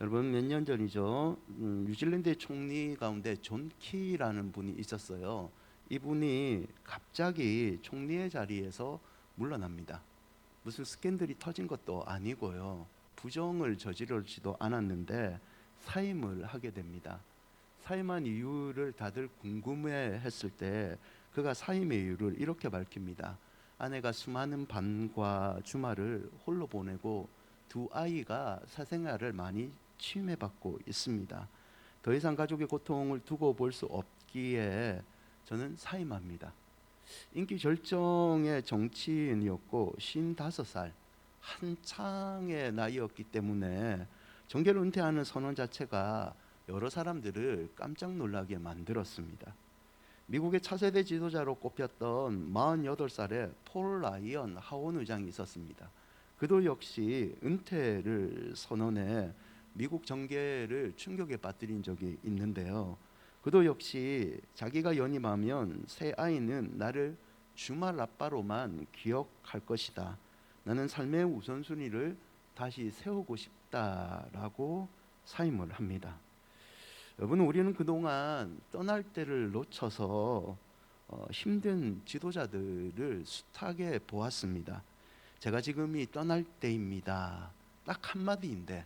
여러분 몇 년 전이죠. 뉴질랜드의 총리 가운데 존 키라는 분이 있었어요. 이분이 갑자기 총리의 자리에서 물러납니다. 무슨 스캔들이 터진 것도 아니고요. 부정을 저지르지도 않았는데 사임을 하게 됩니다. 사임한 이유를 다들 궁금해했을 때 그가 사임의 이유를 이렇게 밝힙니다. 아내가 수많은 밤과 주말을 홀로 보내고 두 아이가 사생활을 많이 침해받고 있습니다. 더 이상 가족의 고통을 두고 볼 수 없기에 저는 사임합니다. 인기 절정의 정치인이었고 55살 한창의 나이였기 때문에 정계를 은퇴하는 선언 자체가 여러 사람들을 깜짝 놀라게 만들었습니다. 미국의 차세대 지도자로 꼽혔던 48살의 폴 라이언 하원 의장이 있었습니다. 그도 역시 은퇴를 선언해 미국 정계를 충격에 빠뜨린 적이 있는데요. 그도 역시 자기가 연임하면 새 아이는 나를 주말 아빠로만 기억할 것이다. 나는 삶의 우선순위를 다시 세우고 싶다라고 사임을 합니다. 여러분, 우리는 그동안 떠날 때를 놓쳐서 힘든 지도자들을 숱하게 보았습니다. 제가 지금이 떠날 때입니다. 딱 한마디인데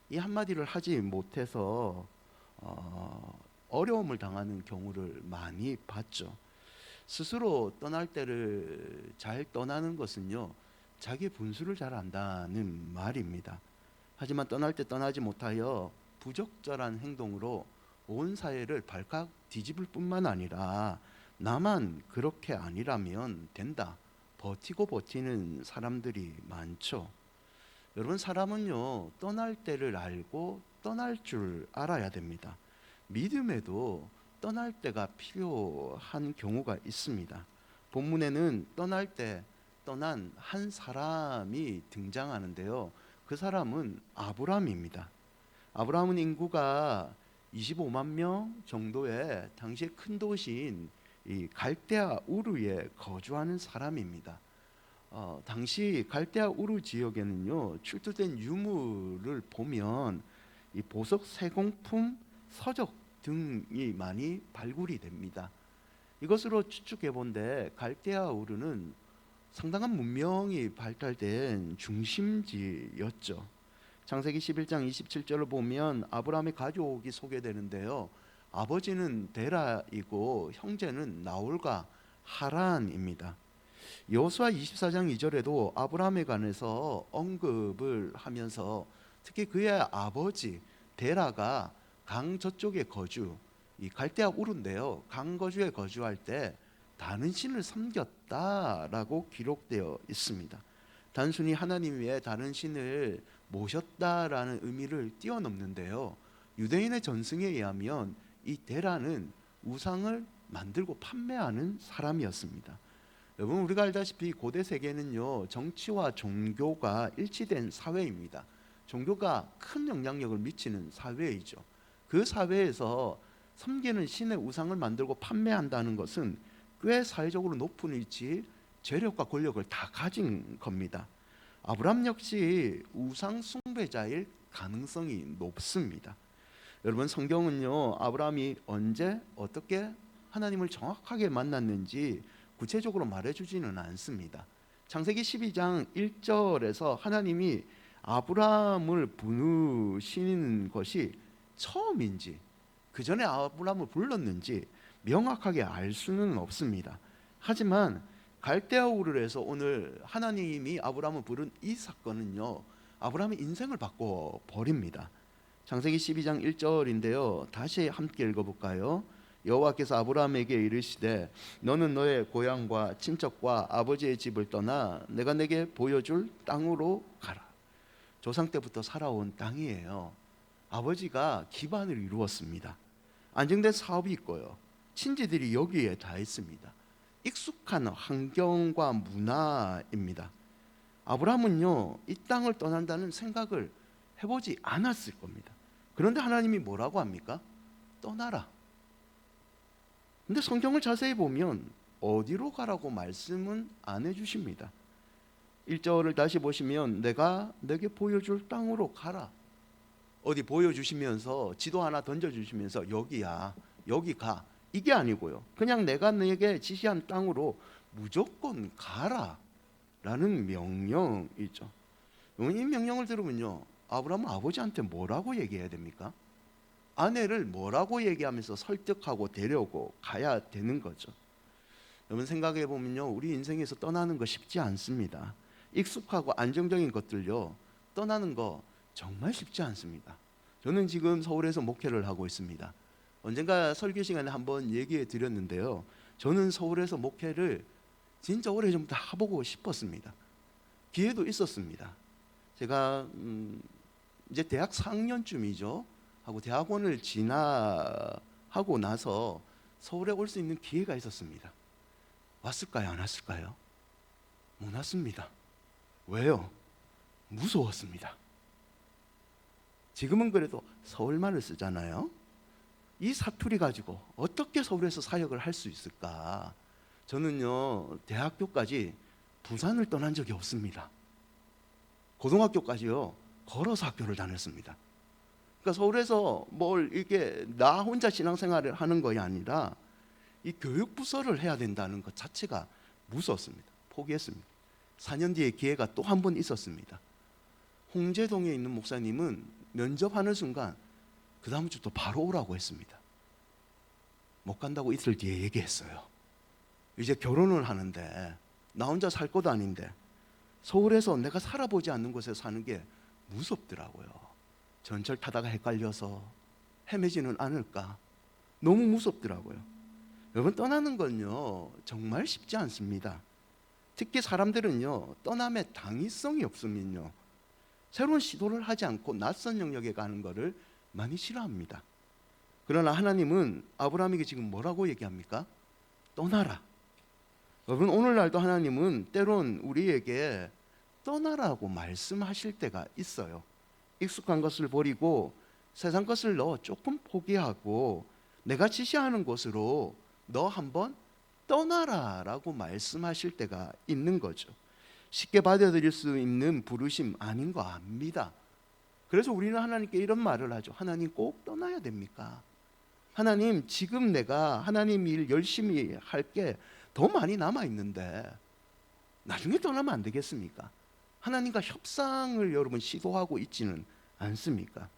이 한마디를 하지 못해서 어려움을 당하는 경우를 많이 봤죠. 스스로 떠날 때를 잘 떠나는 것은요, 자기 분수를 잘 안다는 말입니다. 하지만 떠날 때 떠나지 못하여 부적절한 행동으로 온 사회를 발칵 뒤집을 뿐만 아니라 나만 그렇게 아니라면 된다, 버티고 버티는 사람들이 많죠. 여러분, 사람은요, 떠날 때를 알고 떠날 줄 알아야 됩니다. 믿음에도 떠날 때가 필요한 경우가 있습니다. 본문에는 떠날 때 떠난 한 사람이 등장하는데요. 그 사람은 아브람입니다. 아브라함은 인구가 25만 명 정도의 당시의 큰 도시인 이 갈대아 우르에 거주하는 사람입니다. 당시 갈대아 우르 지역에는요, 출토된 유물을 보면 이 보석 세공품, 서적 등이 많이 발굴이 됩니다. 이것으로 추측해 본데 갈대아 우르는 상당한 문명이 발달된 중심지였죠. 창세기 11장 27절을 보면 아브라함의 가족이 소개되는데요. 아버지는 데라이고 형제는 나홀과 하란입니다. 여호수아 24장 2절에도 아브라함에 관해서 언급을 하면서 특히 그의 아버지 데라가 강 저쪽에 거주, 이 갈대아 우르인데요, 강 거주에 거주할 때 다른 신을 섬겼다라고 기록되어 있습니다. 단순히 하나님 외에 다른 신을 모셨다라는 의미를 뛰어넘는데요, 유대인의 전승에 의하면 이 데라는 우상을 만들고 판매하는 사람이었습니다. 여러분, 우리가 알다시피 고대 세계는요, 정치와 종교가 일치된 사회입니다. 종교가 큰 영향력을 미치는 사회이죠. 그 사회에서 섬기는 신의 우상을 만들고 판매한다는 것은 꽤 사회적으로 높은 위치, 재력과 권력을 다 가진 겁니다. 아브람 역시 우상 숭배자일 가능성이 높습니다. 여러분, 성경은요, 아브라함이 언제 어떻게 하나님을 정확하게 만났는지 구체적으로 말해주지는 않습니다. 창세기 12장 1절에서 하나님이 아브라함을 부르시는 것이 처음인지 그 전에 아브라함을 불렀는지 명확하게 알 수는 없습니다. 하지만 갈대아 우르에서 오늘 하나님이 아브라함을 부른 이 사건은요, 아브라함의 인생을 바꿔 버립니다. 창세기 12장 1절인데요, 다시 함께 읽어볼까요? 여호와께서 아브라함에게 이르시되 너는 너의 고향과 친척과 아버지의 집을 떠나 내가 내게 보여줄 땅으로 가라. 조상 때부터 살아온 땅이에요. 아버지가 기반을 이루었습니다. 안정된 사업이 있고요, 친지들이 여기에 다 있습니다. 익숙한 환경과 문화입니다. 아브라함은요, 이 땅을 떠난다는 생각을 해보지 않았을 겁니다. 그런데 하나님이 뭐라고 합니까? 떠나라. 근데 성경을 자세히 보면 어디로 가라고 말씀은 안 해주십니다. 1절을 다시 보시면 내가 내게 보여줄 땅으로 가라. 어디 보여주시면서 지도 하나 던져주시면서 여기야, 여기 가, 이게 아니고요. 그냥 내가 너에게 지시한 땅으로 무조건 가라라는 명령이죠. 이 명령을 들으면요, 아브라함은 아버지한테 뭐라고 얘기해야 됩니까? 아내를 뭐라고 얘기하면서 설득하고 데려오고 가야 되는 거죠. 여러분 생각해 보면요, 우리 인생에서 떠나는 거 쉽지 않습니다. 익숙하고 안정적인 것들요, 떠나는 거 정말 쉽지 않습니다. 저는 지금 서울에서 목회를 하고 있습니다. 언젠가 설교 시간에 한번 얘기해 드렸는데요, 저는 서울에서 목회를 진짜 오래전부터 해보고 싶었습니다. 기회도 있었습니다. 제가 이제 대학 4학년쯤이죠 하고 대학원을 진학하고 나서 서울에 올 수 있는 기회가 있었습니다. 왔을까요? 안 왔을까요? 못 왔습니다. 왜요? 무서웠습니다. 지금은 그래도 서울말을 쓰잖아요. 이 사투리 가지고 어떻게 서울에서 사역을 할 수 있을까? 저는요, 대학교까지 부산을 떠난 적이 없습니다. 고등학교까지요, 걸어서 학교를 다녔습니다. 그러니까 서울에서 뭘 이게 나 혼자 신앙생활을 하는 것이 아니라 이 교육부서를 해야 된다는 것 자체가 무서웠습니다. 포기했습니다. 4년 뒤에 기회가 또 한 번 있었습니다. 홍제동에 있는 목사님은 면접하는 순간 그 다음 주 또 바로 오라고 했습니다. 못 간다고 이틀 뒤에 얘기했어요. 이제 결혼을 하는데 나 혼자 살 것도 아닌데 서울에서 내가 살아보지 않는 곳에 사는 게 무섭더라고요. 전철 타다가 헷갈려서 헤매지는 않을까, 너무 무섭더라고요. 여러분, 떠나는 건요 정말 쉽지 않습니다. 특히 사람들은요, 떠남에 당위성이 없으면요, 새로운 시도를 하지 않고 낯선 영역에 가는 것을 많이 싫어합니다. 그러나 하나님은 아브라함에게 지금 뭐라고 얘기합니까? 떠나라. 여러분, 오늘날도 하나님은 때론 우리에게 떠나라고 말씀하실 때가 있어요. 익숙한 것을 버리고 세상 것을 너 조금 포기하고 내가 지시하는 곳으로 너 한번 떠나라라고 말씀하실 때가 있는 거죠. 쉽게 받아들일 수 있는 부르심 아닌 거 압니다. 그래서 우리는 하나님께 이런 말을 하죠. 하나님, 꼭 떠나야 됩니까? 하나님, 지금 내가 하나님 일 열심히 할 게 더 많이 남아 있는데 나중에 떠나면 안 되겠습니까? 하나님과 협상을 여러분 시도하고 있지는 않습니까?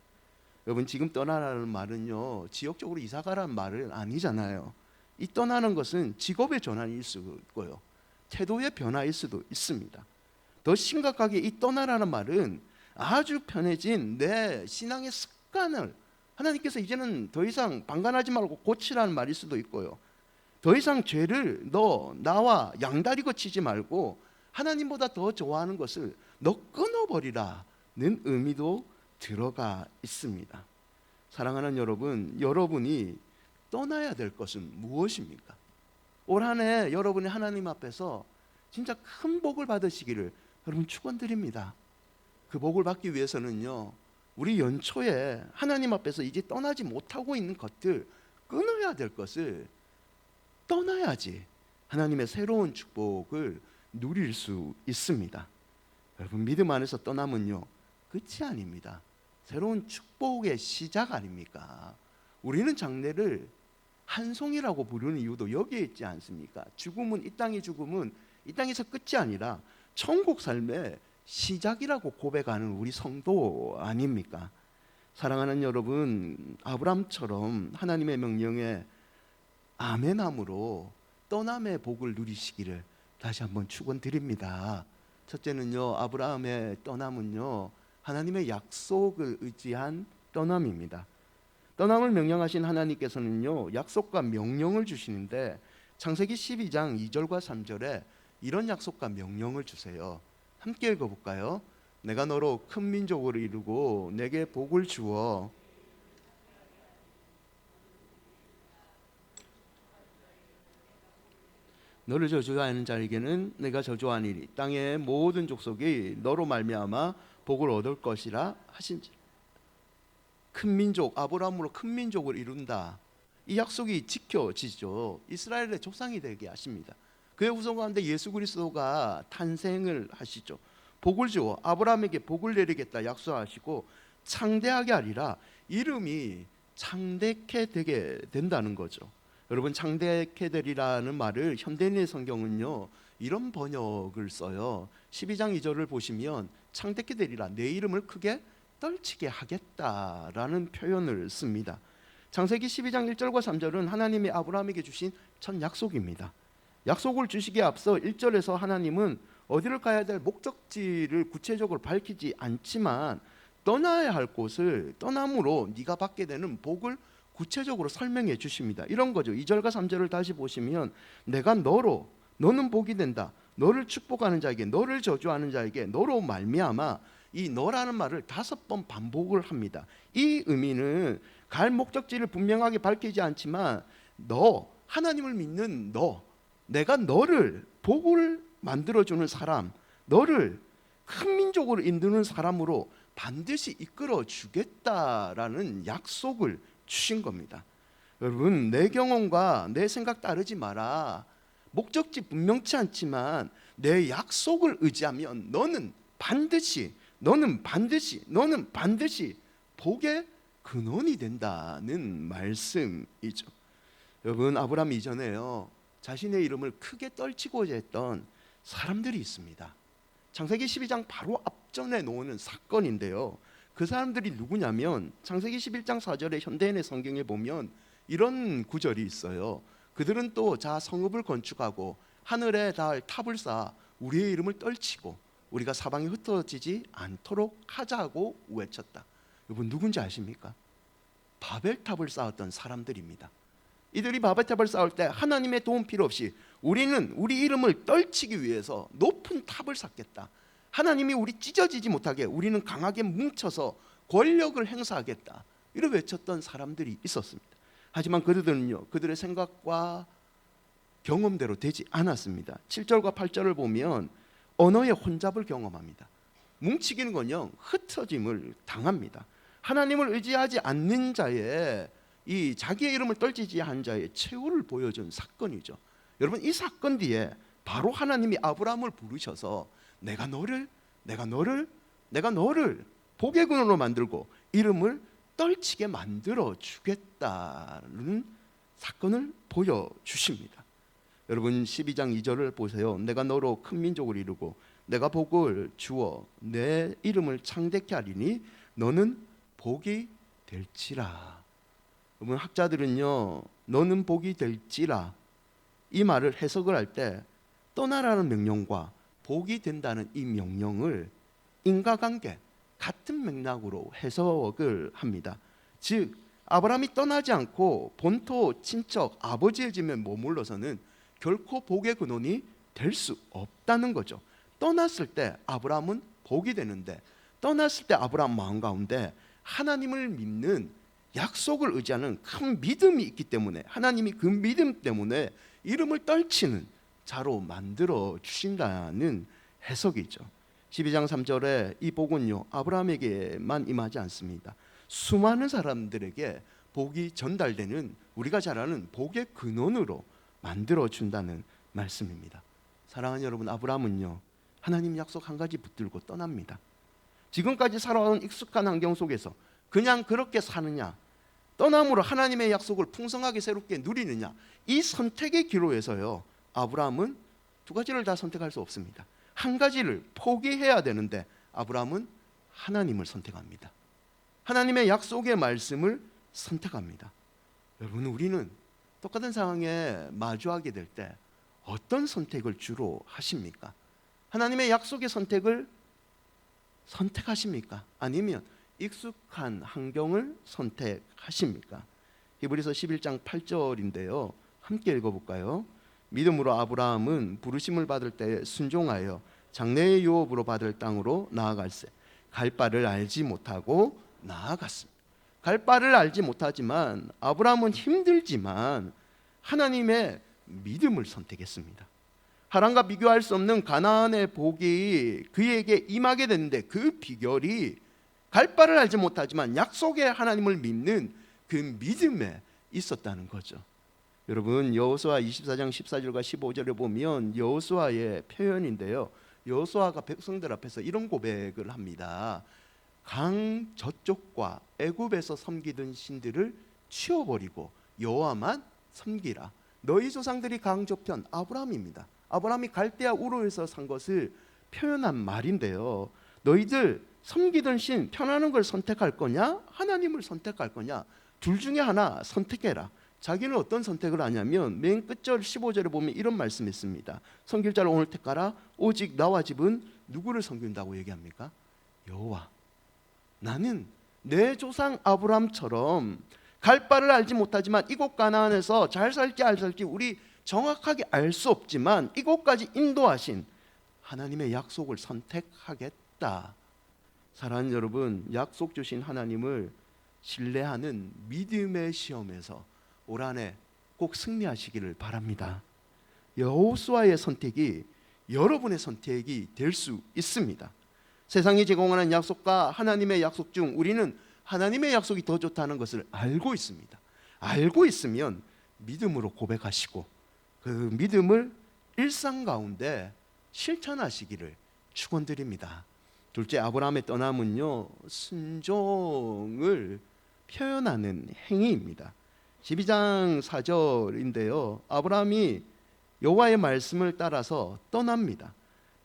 여러분, 지금 떠나라는 말은요, 지역적으로 이사 가라는 말은 아니잖아요. 이 떠나는 것은 직업의 전환일 수도 있고요, 태도의 변화일 수도 있습니다. 더 심각하게 이 떠나라는 말은 아주 편해진 내 신앙의 습관을 하나님께서 이제는 더 이상 방관하지 말고 고치라는 말일 수도 있고요, 더 이상 죄를 너 나와 양다리 거치지 말고 하나님보다 더 좋아하는 것을 너 끊어버리라는 의미도 들어가 있습니다. 사랑하는 여러분, 여러분이 떠나야 될 것은 무엇입니까? 올 한 해 여러분이 하나님 앞에서 진짜 큰 복을 받으시기를 여러분 축원드립니다. 그 복을 받기 위해서는요, 우리 연초에 하나님 앞에서 이제 떠나지 못하고 있는 것들, 끊어야 될 것을 떠나야지 하나님의 새로운 축복을 누릴 수 있습니다. 여러분, 믿음 안에서 떠남은요, 끝이 아닙니다. 새로운 축복의 시작 아닙니까? 우리는 장래를 한송이라고 부르는 이유도 여기에 있지 않습니까? 죽음은, 이 땅의 죽음은 이 땅에서 끝이 아니라 천국 삶의 시작이라고 고백하는 우리 성도 아닙니까? 사랑하는 여러분, 아브라함처럼 하나님의 명령에 아멘함으로 떠남의 복을 누리시기를 다시 한번 축원드립니다. 첫째는요, 아브라함의 떠남은요, 하나님의 약속을 의지한 떠남입니다. 떠남을 명령하신 하나님께서는요, 약속과 명령을 주시는데 창세기 12장 2절과 3절에 이런 약속과 명령을 주세요. 함께 읽어볼까요? 내가 너로 큰 민족을 이루고 내게 복을 주어 너를 저주하는 자에게는 내가 저주하니니 땅의 모든 족속이 너로 말미암아 복을 얻을 것이라 하신지라. 큰 민족, 아브라함으로 큰 민족을 이룬다, 이 약속이 지켜지죠. 이스라엘의 조상이 되게 하십니다. 그의 후손 가운데 예수 그리스도가 탄생을 하시죠. 복을 주어 아브라함에게 복을 내리겠다 약속하시고 창대하게 하리라. 이름이 창대케 되게 된다는 거죠. 여러분, 창대케 되리라는 말을 현대인의 성경은요 이런 번역을 써요. 12장 2절을 보시면 창대케 되리라, 내 이름을 크게 떨치게 하겠다라는 표현을 씁니다. 창세기 12장 1절과 3절은 하나님이 아브라함에게 주신 첫 약속입니다. 약속을 주시기에 앞서 1절에서 하나님은 어디를 가야 될 목적지를 구체적으로 밝히지 않지만 떠나야 할 곳을 떠남으로 네가 받게 되는 복을 구체적으로 설명해 주십니다. 이런 거죠. 2절과 3절을 다시 보시면 내가 너로, 너는 복이 된다, 너를 축복하는 자에게, 너를 저주하는 자에게 너로 말미암아, 이 너라는 말을 5번 반복을 합니다. 이 의미는 갈 목적지를 분명하게 밝히지 않지만 너, 하나님을 믿는 너, 내가 너를 복을 만들어주는 사람, 너를 큰 민족으로 이끄는 사람으로 반드시 이끌어 주겠다라는 약속을 주신 겁니다. 여러분, 내 경험과 내 생각 따르지 마라. 목적지 분명치 않지만 내 약속을 의지하면 너는 반드시 복의 근원이 된다는 말씀이죠. 여러분, 아브라함 이전에요 자신의 이름을 크게 떨치고자 했던 사람들이 있습니다. 창세기 12장 바로 앞전에 놓는 사건인데요, 그 사람들이 누구냐면 창세기 11장 4절에 현대인의 성경에 보면 이런 구절이 있어요. 그들은 또 자 성읍을 건축하고 하늘에 달 탑을 쌓아 우리의 이름을 떨치고 우리가 사방에 흩어지지 않도록 하자고 외쳤다. 여러분, 누군지 아십니까? 바벨탑을 쌓았던 사람들입니다. 이들이 바벨탑을 쌓을 때 하나님의 도움 필요 없이 우리는 우리 이름을 떨치기 위해서 높은 탑을 쌓겠다, 하나님이 우리 찢어지지 못하게 우리는 강하게 뭉쳐서 권력을 행사하겠다, 이렇게 외쳤던 사람들이 있었습니다. 하지만 그들은요 그들의 생각과 경험대로 되지 않았습니다. 7절과 8절을 보면 언어의 혼잡을 경험합니다. 뭉치기는커녕 흩어짐을 당합니다. 하나님을 의지하지 않는 자의, 이 자기의 이름을 떨치지 한 자의 최후를 보여준 사건이죠. 여러분, 이 사건 뒤에 바로 하나님이 아브라함을 부르셔서 내가 너를 복의 근원으로 만들고 이름을 떨치게 만들어 주겠다는 사건을 보여주십니다. 여러분, 12장 2절을 보세요. 내가 너로 큰 민족을 이루고 내가 복을 주어 내 이름을 창대케 하리니 너는 복이 될지라. 여러분, 학자들은요 너는 복이 될지라 이 말을 해석을 할 때 떠나라는 명령과 복이 된다는 이 명령을 인과관계 같은 맥락으로 해석을 합니다. 즉 아브라함이 떠나지 않고 본토 친척 아버지의 집에 머물러서는 결코 복의 근원이 될 수 없다는 거죠. 떠났을 때 아브라함은 복이 되는데, 떠났을 때 아브라함 마음 가운데 하나님을 믿는 약속을 의지하는 큰 믿음이 있기 때문에 하나님이 그 믿음 때문에 이름을 떨치는 자로 만들어 주신다는 해석이죠. 12장 3절에 이 복은요 아브라함에게만 임하지 않습니다. 수많은 사람들에게 복이 전달되는, 우리가 잘 아는 복의 근원으로 만들어 준다는 말씀입니다. 사랑하는 여러분, 아브라함은요 하나님 약속 한 가지 붙들고 떠납니다. 지금까지 살아온 익숙한 환경 속에서 그냥 그렇게 사느냐, 떠남으로 하나님의 약속을 풍성하게 새롭게 누리느냐, 이 선택의 기로에서요 아브라함은 두 가지를 다 선택할 수 없습니다. 한 가지를 포기해야 되는데 아브라함은 하나님을 선택합니다. 하나님의 약속의 말씀을 선택합니다. 여러분, 우리는 똑같은 상황에 마주하게 될 때 어떤 선택을 주로 하십니까? 하나님의 약속의 선택을 선택하십니까? 아니면 익숙한 환경을 선택하십니까? 히브리서 11장 8절인데요 함께 읽어볼까요? 믿음으로 아브라함은 부르심을 받을 때 순종하여 장래의 유업으로 받을 땅으로 나아갈세 갈 바를 알지 못하고 나아갔습니다. 갈 바를 알지 못하지만 아브라함은 힘들지만 하나님의 믿음을 선택했습니다. 하란과 비교할 수 없는 가나안의 복이 그에게 임하게 됐는데 그 비결이 갈 바를 알지 못하지만 약속의 하나님을 믿는 그 믿음에 있었다는 거죠. 여러분, 여호수아 24장 14절과 15절에 보면 여호수아의 표현인데요, 여호수아가 백성들 앞에서 이런 고백을 합니다. 강 저쪽과 애굽에서 섬기던 신들을 치워버리고 여호와만 섬기라. 너희 조상들이 강 저편 아브라함입니다. 아브라함이 갈대아 우르에서 산 것을 표현한 말인데요. 너희들 섬기던 신 편하는 걸 선택할 거냐? 하나님을 선택할 거냐? 둘 중에 하나 선택해라. 자기는 어떤 선택을 하냐면 맨 끝절 15절에 보면 이런 말씀이 있습니다. 섬길 자를 오늘 택하라. 오직 나와 집은 누구를 섬긴다고 얘기합니까? 여호와. 나는 내 조상 아브라함처럼 갈 바를 알지 못하지만 이곳 가나안에서 잘 살지 안 살지 우리 정확하게 알 수 없지만 이곳까지 인도하신 하나님의 약속을 선택하겠다. 사랑하는 여러분, 약속 주신 하나님을 신뢰하는 믿음의 시험에서 올 한해 꼭 승리하시기를 바랍니다. 여호수아의 선택이 여러분의 선택이 될 수 있습니다. 세상이 제공하는 약속과 하나님의 약속 중 우리는 하나님의 약속이 더 좋다는 것을 알고 있습니다. 알고 있으면 믿음으로 고백하시고 그 믿음을 일상 가운데 실천하시기를 축원드립니다. 둘째, 아브라함의 떠남은요, 순종을 표현하는 행위입니다. 12장 4절인데요. 아브라함이 여호와의 말씀을 따라서 떠납니다.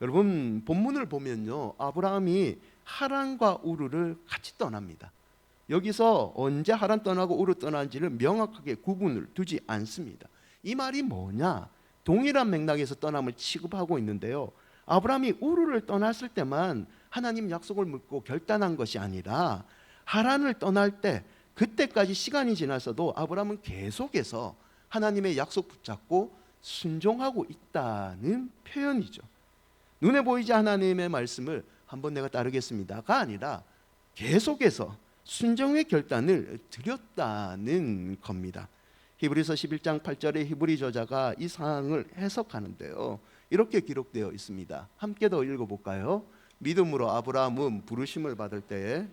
여러분, 본문을 보면요, 아브라함이 하란과 우르를 같이 떠납니다. 여기서 언제 하란 떠나고 우르 떠난지를 명확하게 구분을 두지 않습니다. 이 말이 뭐냐? 동일한 맥락에서 떠남을 취급하고 있는데요. 아브라함이 우르를 떠났을 때만 하나님 약속을 묻고 결단한 것이 아니라 하란을 떠날 때 그때까지 시간이 지났어도 아브라함은 계속해서 하나님의 약속 붙잡고 순종하고 있다는 표현이죠. 눈에 보이지 하나님의 말씀을 한번 내가 따르겠습니다가 아니라 계속해서 순종의 결단을 드렸다는 겁니다. 히브리서 11장 8절에 히브리 저자가 이 상황을 해석하는데요. 이렇게 기록되어 있습니다. 함께 더 읽어볼까요? 믿음으로 아브라함은 부르심을 받을 때에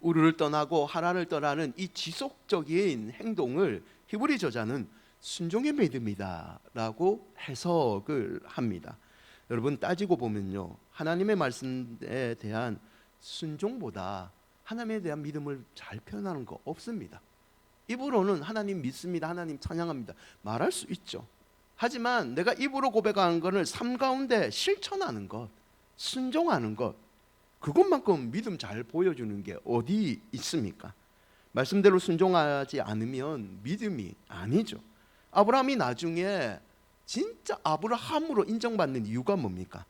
우르를 떠나고 하란을 떠나는 이 지속적인 행동을 히브리 저자는 순종의 믿음이다 라고 해석을 합니다. 여러분, 따지고 보면요, 하나님의 말씀에 대한 순종보다 하나님에 대한 믿음을 잘 표현하는 거 없습니다. 입으로는 하나님 믿습니다, 하나님 찬양합니다 말할 수 있죠. 하지만 내가 입으로 고백하는 것을 삶 가운데 실천하는 것, 순종하는 것, 그것만큼 믿음 잘 보여주는 게 어디 있습니까? 말씀대로 순종하지 않으면 믿음이 아니죠. 아브라함이 나중에 진짜 아브라함으로 인정받는 이유가 뭡니까?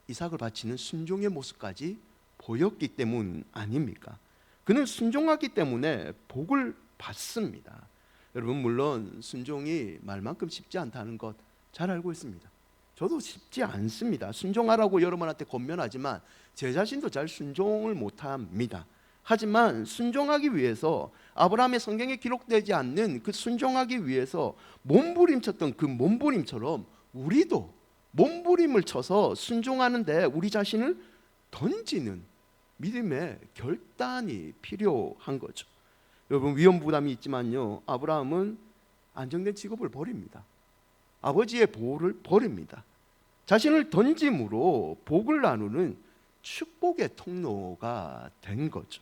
이삭을 바치는 순종의 모습까지 보였기 때문 아닙니까? 그는 순종하기 때문에 복을 받습니다. 여러분, 물론 순종이 말만큼 쉽지 않다는 것 잘 알고 있습니다. 저도 쉽지 않습니다. 순종하라고 여러분한테 권면하지만 제 자신도 잘 순종을 못합니다. 하지만 순종하기 위해서 아브라함의 성경에 기록되지 않는 그 순종하기 위해서 몸부림쳤던 그 몸부림처럼 우리도 몸부림을 쳐서 순종하는데 우리 자신을 던지는 믿음의 결단이 필요한 거죠. 여러분, 위험 부담이 있지만요, 아브라함은 안정된 직업을 버립니다. 아버지의 보호를 버립니다. 자신을 던짐으로 복을 나누는 축복의 통로가 된 거죠.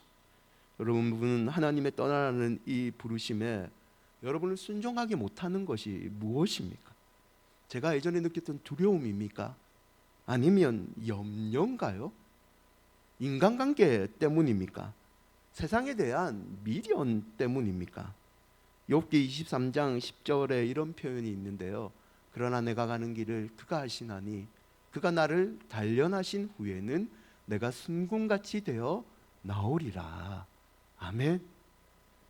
여러분은 하나님의 떠나라는 이 부르심에 여러분을 순종하게 못하는 것이 무엇입니까? 제가 예전에 느꼈던 두려움입니까? 아니면 염려인가요? 인간관계 때문입니까? 세상에 대한 미련 때문입니까? 욥기 23장 10절에 이런 표현이 있는데요. 그러나 내가 가는 길을 그가 아시나니 그가 나를 단련하신 후에는 내가 순금같이 되어 나오리라. 아멘.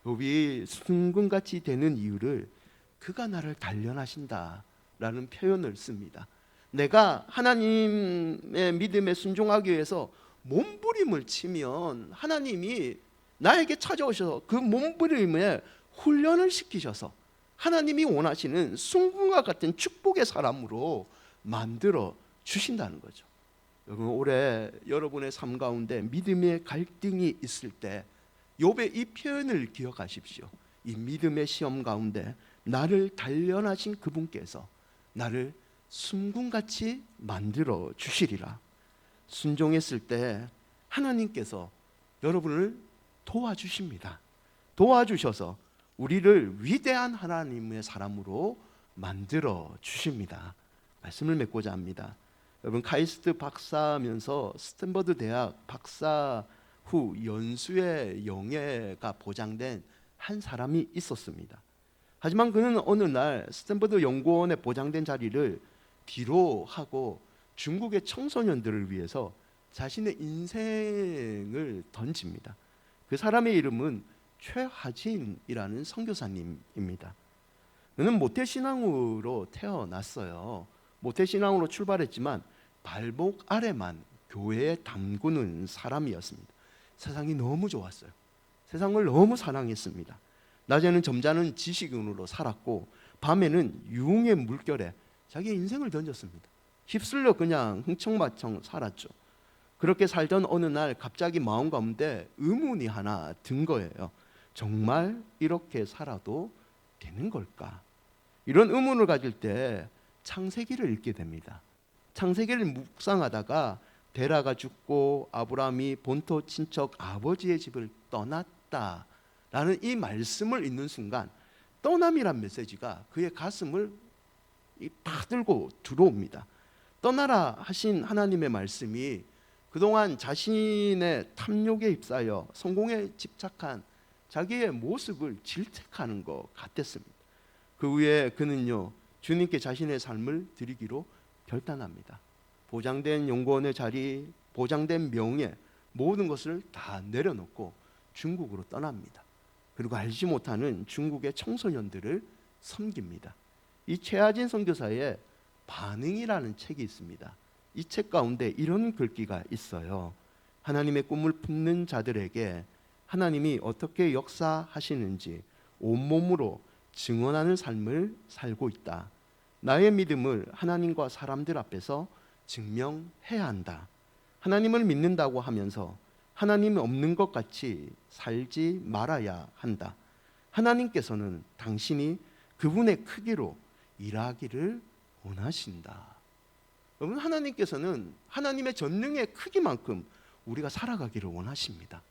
욥이 순금같이 되는 이유를 그가 나를 단련하신다라는 표현을 씁니다. 내가 하나님의 믿음에 순종하기 위해서 몸부림을 치면 하나님이 나에게 찾아오셔서 그 몸부림에 훈련을 시키셔서 하나님이 원하시는 순금과 같은 축복의 사람으로 만들어 주신다는 거죠. 여러분, 올해 여러분의 삶 가운데 믿음의 갈등이 있을 때 욥의 이 표현을 기억하십시오. 이 믿음의 시험 가운데 나를 단련하신 그분께서 나를 순금같이 만들어 주시리라. 순종했을 때 하나님께서 여러분을 도와주십니다. 도와주셔서 우리를 위대한 하나님의 사람으로 만들어 주십니다. 말씀을 맺고자 합니다. 여러분, 카이스트 박사면서 스탠퍼드 대학 박사 후 연수의 영예가 보장된 한 사람이 있었습니다. 하지만 그는 어느 날 스탠퍼드 연구원에 보장된 자리를 뒤로 하고 중국의 청소년들을 위해서 자신의 인생을 던집니다. 그 사람의 이름은 최하진이라는 선교사님입니다. 그는 모태신앙으로 태어났어요. 모태신앙으로 출발했지만 발목 아래만 교회에 담그는 사람이었습니다. 세상이 너무 좋았어요. 세상을 너무 사랑했습니다. 낮에는 점잖은 지식인으로 살았고 밤에는 유흥의 물결에 자기의 인생을 던졌습니다. 휩쓸려 그냥 흥청망청 살았죠. 그렇게 살던 어느 날 갑자기 마음 가운데 의문이 하나 든 거예요. 정말 이렇게 살아도 되는 걸까? 이런 의문을 가질 때 창세기를 읽게 됩니다. 창세기를 묵상하다가 데라가 죽고 아브라함이 본토 친척 아버지의 집을 떠났다라는 이 말씀을 읽는 순간 떠남이란 메시지가 그의 가슴을 파들고 들어옵니다. 떠나라 하신 하나님의 말씀이 그동안 자신의 탐욕에 휩싸여 성공에 집착한 자기의 모습을 질책하는 것 같았습니다. 그 후에 그는요, 주님께 자신의 삶을 드리기로 결단합니다. 보장된 연구원의 자리, 보장된 명예, 모든 것을 다 내려놓고 중국으로 떠납니다. 그리고 알지 못하는 중국의 청소년들을 섬깁니다. 이 최하진 선교사의 반응이라는 책이 있습니다. 이 책 가운데 이런 글귀가 있어요. 하나님의 꿈을 품는 자들에게 하나님이 어떻게 역사하시는지 온몸으로 증언하는 삶을 살고 있다. 나의 믿음을 하나님과 사람들 앞에서 증명해야 한다. 하나님을 믿는다고 하면서 하나님이 없는 것 같이 살지 말아야 한다. 하나님께서는 당신이 그분의 크기로 일하기를 원하신다. 여러분, 하나님께서는 하나님의 전능의 크기만큼 우리가 살아가기를 원하십니다.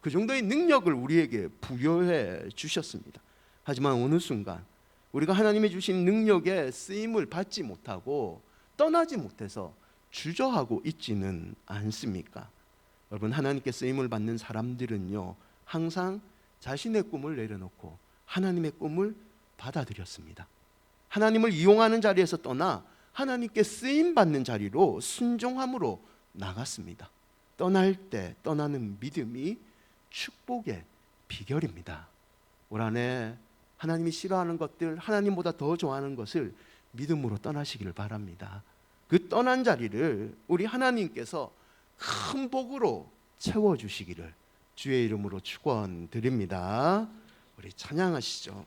그 정도의 능력을 우리에게 부여해 주셨습니다. 하지만 어느 순간 우리가 하나님이 주신 능력에 쓰임을 받지 못하고 떠나지 못해서 주저하고 있지는 않습니까? 여러분, 하나님께 쓰임을 받는 사람들은요, 항상 자신의 꿈을 내려놓고 하나님의 꿈을 받아들였습니다. 하나님을 이용하는 자리에서 떠나 하나님께 쓰임 받는 자리로 순종함으로 나갔습니다. 떠날 때 떠나는 믿음이 축복의 비결입니다. 올 한해 하나님이 싫어하는 것들, 하나님보다 더 좋아하는 것을 믿음으로 떠나시기를 바랍니다. 그 떠난 자리를 우리 하나님께서 큰 복으로 채워주시기를 주의 이름으로 축원드립니다. 우리 찬양하시죠.